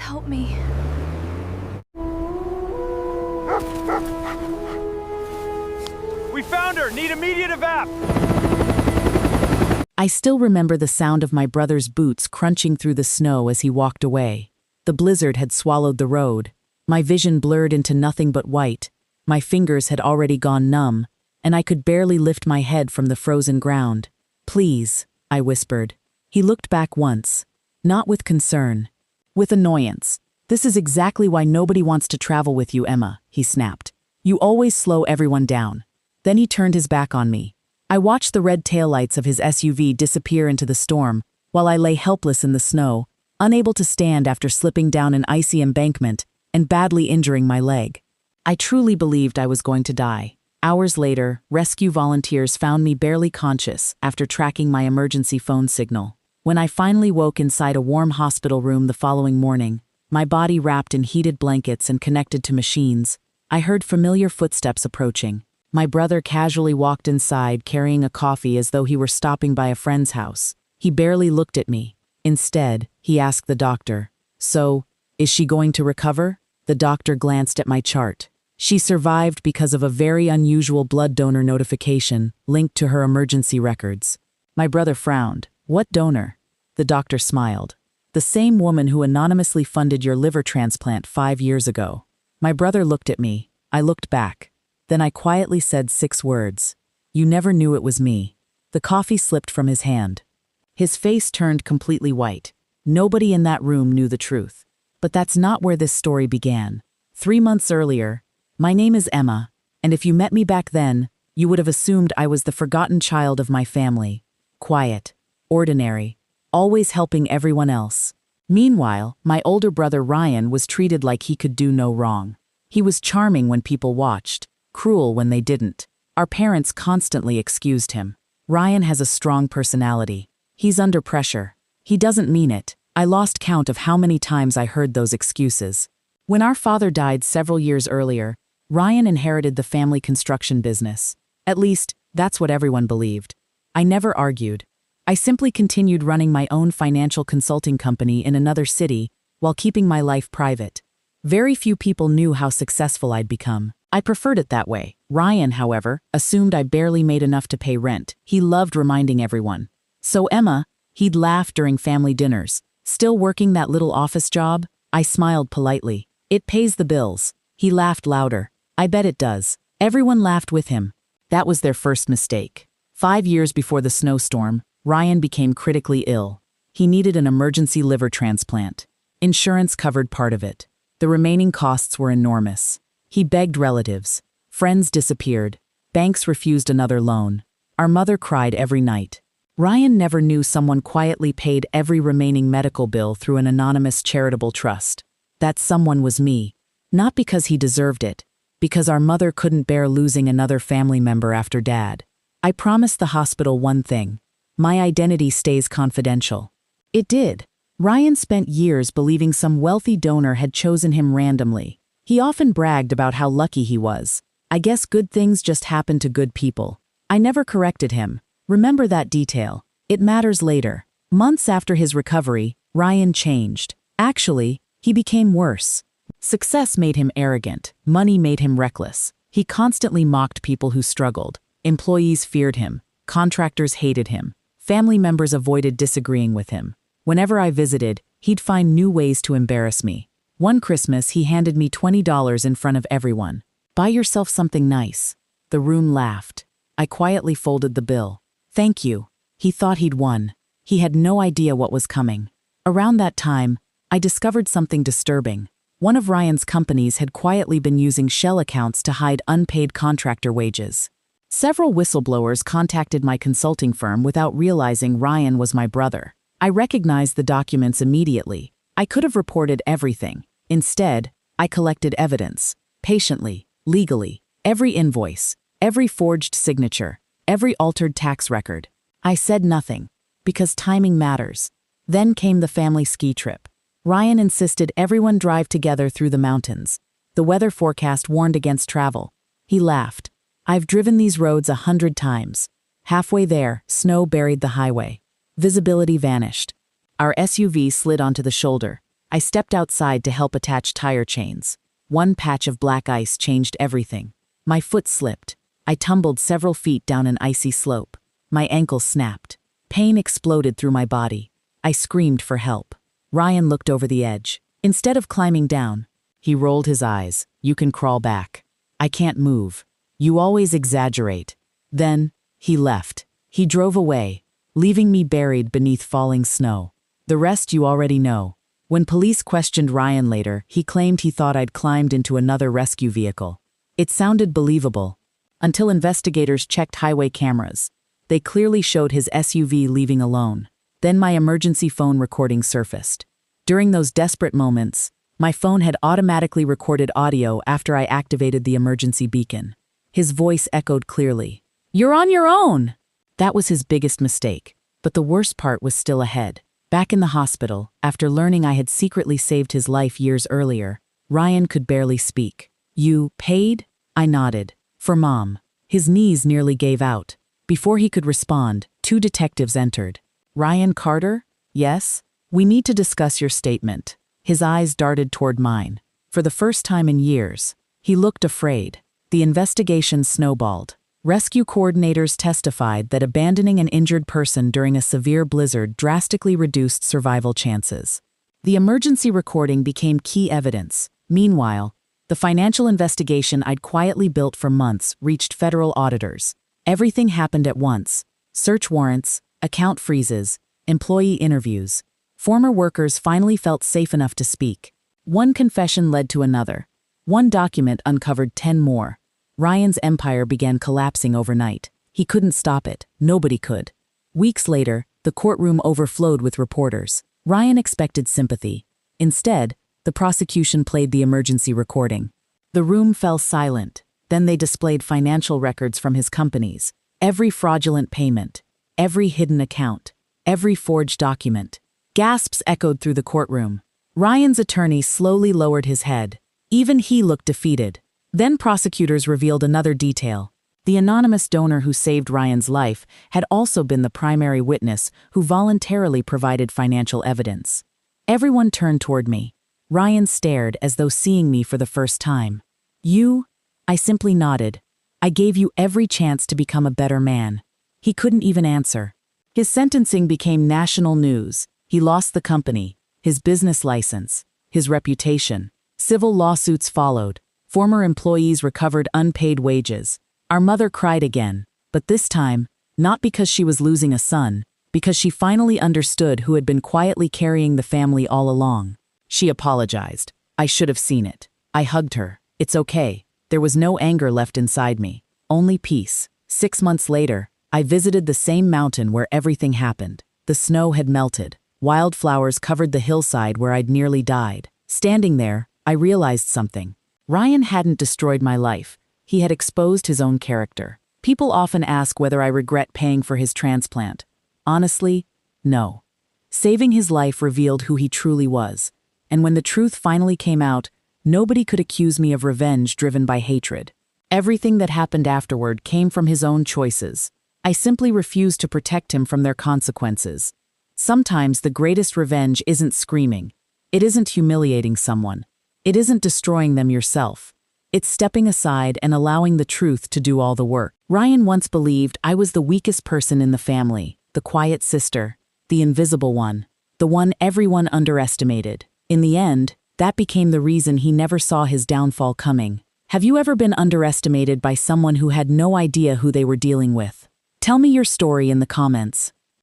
help me. We found her! Need immediate evap! I still remember the sound of my brother's boots crunching through the snow as he walked away. The blizzard had swallowed the road. My vision blurred into nothing but white. My fingers had already gone numb, and I could barely lift my head from the frozen ground. "Please," I whispered. He looked back once. Not with concern. With annoyance. "This is exactly why nobody wants to travel with you, Emma," he snapped. "You always slow everyone down." Then he turned his back on me. I watched the red taillights of his SUV disappear into the storm, while I lay helpless in the snow, unable to stand after slipping down an icy embankment and badly injuring my leg. I truly believed I was going to die. Hours later, rescue volunteers found me barely conscious after tracking my emergency phone signal. When I finally woke inside a warm hospital room the following morning, my body wrapped in heated blankets and connected to machines, I heard familiar footsteps approaching. My brother casually walked inside carrying a coffee as though he were stopping by a friend's house. He barely looked at me. Instead, he asked the doctor, "So, is she going to recover?" The doctor glanced at my chart. She survived because of a very unusual blood donor notification linked to her emergency records. My brother frowned. "What donor?" The doctor smiled. "The same woman who anonymously funded your liver transplant 5 years ago." My brother looked at me. I looked back. Then I quietly said 6 words. "You never knew it was me." The coffee slipped from his hand. His face turned completely white. Nobody in that room knew the truth. But that's not where this story began. 3 months earlier, my name is Emma, and if you met me back then, you would have assumed I was the forgotten child of my family. Quiet, ordinary, always helping everyone else. Meanwhile, my older brother Ryan was treated like he could do no wrong. He was charming when people watched, cruel when they didn't. Our parents constantly excused him. Ryan has a strong personality. He's under pressure. He doesn't mean it. I lost count of how many times I heard those excuses. When our father died several years earlier, Ryan inherited the family construction business. At least, that's what everyone believed. I never argued. I simply continued running my own financial consulting company in another city while keeping my life private. Very few people knew how successful I'd become. I preferred it that way. Ryan, however, assumed I barely made enough to pay rent. He loved reminding everyone. "So Emma," he'd laugh during family dinners. "Still working that little office job?" I smiled politely. "It pays the bills." He laughed louder. "I bet it does." Everyone laughed with him. That was their first mistake. 5 years before the snowstorm, Ryan became critically ill. He needed an emergency liver transplant. Insurance covered part of it. The remaining costs were enormous. He begged relatives. Friends disappeared. Banks refused another loan. Our mother cried every night. Ryan never knew someone quietly paid every remaining medical bill through an anonymous charitable trust. That someone was me. Not because he deserved it, because our mother couldn't bear losing another family member after Dad. I promised the hospital one thing. My identity stays confidential. It did. Ryan spent years believing some wealthy donor had chosen him randomly. He often bragged about how lucky he was. I guess good things just happen to good people. I never corrected him. Remember that detail. It matters later. Months after his recovery, Ryan changed. Actually, he became worse. Success made him arrogant. Money made him reckless. He constantly mocked people who struggled. Employees feared him. Contractors hated him. Family members avoided disagreeing with him. Whenever I visited, he'd find new ways to embarrass me. One Christmas, he handed me $20 in front of everyone. "Buy yourself something nice." The room laughed. I quietly folded the bill. "Thank you." He thought he'd won. He had no idea what was coming. Around that time, I discovered something disturbing. One of Ryan's companies had quietly been using shell accounts to hide unpaid contractor wages. Several whistleblowers contacted my consulting firm without realizing Ryan was my brother. I recognized the documents immediately. I could have reported everything. Instead, I collected evidence. Patiently, legally. Every invoice, every forged signature, every altered tax record. I said nothing, because timing matters. Then came the family ski trip. Ryan insisted everyone drive together through the mountains. The weather forecast warned against travel. He laughed. "I've driven these roads 100 times. Halfway there, snow buried the highway. Visibility vanished. Our SUV slid onto the shoulder. I stepped outside to help attach tire chains. One patch of black ice changed everything. My foot slipped. I tumbled several feet down an icy slope. My ankle snapped. Pain exploded through my body. I screamed for help. Ryan looked over the edge. Instead of climbing down, he rolled his eyes. "You can crawl back." "I can't move." "You always exaggerate." Then, he left. He drove away, leaving me buried beneath falling snow. The rest you already know. When police questioned Ryan later, he claimed he thought I'd climbed into another rescue vehicle. It sounded believable, until investigators checked highway cameras. They clearly showed his SUV leaving alone. Then my emergency phone recording surfaced. During those desperate moments, my phone had automatically recorded audio after I activated the emergency beacon. His voice echoed clearly. "You're on your own!" That was his biggest mistake. But the worst part was still ahead. Back in the hospital, after learning I had secretly saved his life years earlier, Ryan could barely speak. "You paid?" I nodded. "For Mom." His knees nearly gave out. Before he could respond, 2 detectives entered. "Ryan Carter?" "Yes." "We need to discuss your statement." His eyes darted toward mine. For the first time in years, he looked afraid. The investigation snowballed. Rescue coordinators testified that abandoning an injured person during a severe blizzard drastically reduced survival chances. The emergency recording became key evidence. Meanwhile, the financial investigation I'd quietly built for months reached federal auditors. Everything happened at once. Search warrants, account freezes, employee interviews. Former workers finally felt safe enough to speak. One confession led to another. One document uncovered 10 more. Ryan's empire began collapsing overnight. He couldn't stop it. Nobody could. Weeks later, the courtroom overflowed with reporters. Ryan expected sympathy. Instead, the prosecution played the emergency recording. The room fell silent. Then they displayed financial records from his companies. Every fraudulent payment. Every hidden account. Every forged document. Gasps echoed through the courtroom. Ryan's attorney slowly lowered his head. Even he looked defeated. Then prosecutors revealed another detail. The anonymous donor who saved Ryan's life had also been the primary witness who voluntarily provided financial evidence. Everyone turned toward me. Ryan stared as though seeing me for the first time. "You?" I simply nodded. "I gave you every chance to become a better man." He couldn't even answer. His sentencing became national news. He lost the company, his business license, his reputation. Civil lawsuits followed. Former employees recovered unpaid wages. Our mother cried again, but this time, not because she was losing a son, because she finally understood who had been quietly carrying the family all along. She apologized. I should have seen it. I hugged her. "It's okay." There was no anger left inside me, only peace. 6 months later, I visited the same mountain where everything happened. The snow had melted. Wildflowers covered the hillside where I'd nearly died. Standing there, I realized something. Ryan hadn't destroyed my life. He had exposed his own character. People often ask whether I regret paying for his transplant. Honestly, no. Saving his life revealed who he truly was. And when the truth finally came out, nobody could accuse me of revenge driven by hatred. Everything that happened afterward came from his own choices. I simply refused to protect him from their consequences. Sometimes the greatest revenge isn't screaming. It isn't humiliating someone. It isn't destroying them yourself. It's stepping aside and allowing the truth to do all the work. Ryan once believed I was the weakest person in the family, the quiet sister, the invisible one, the one everyone underestimated. In the end, that became the reason he never saw his downfall coming. Have you ever been underestimated by someone who had no idea who they were dealing with? Tell me your story in the comments.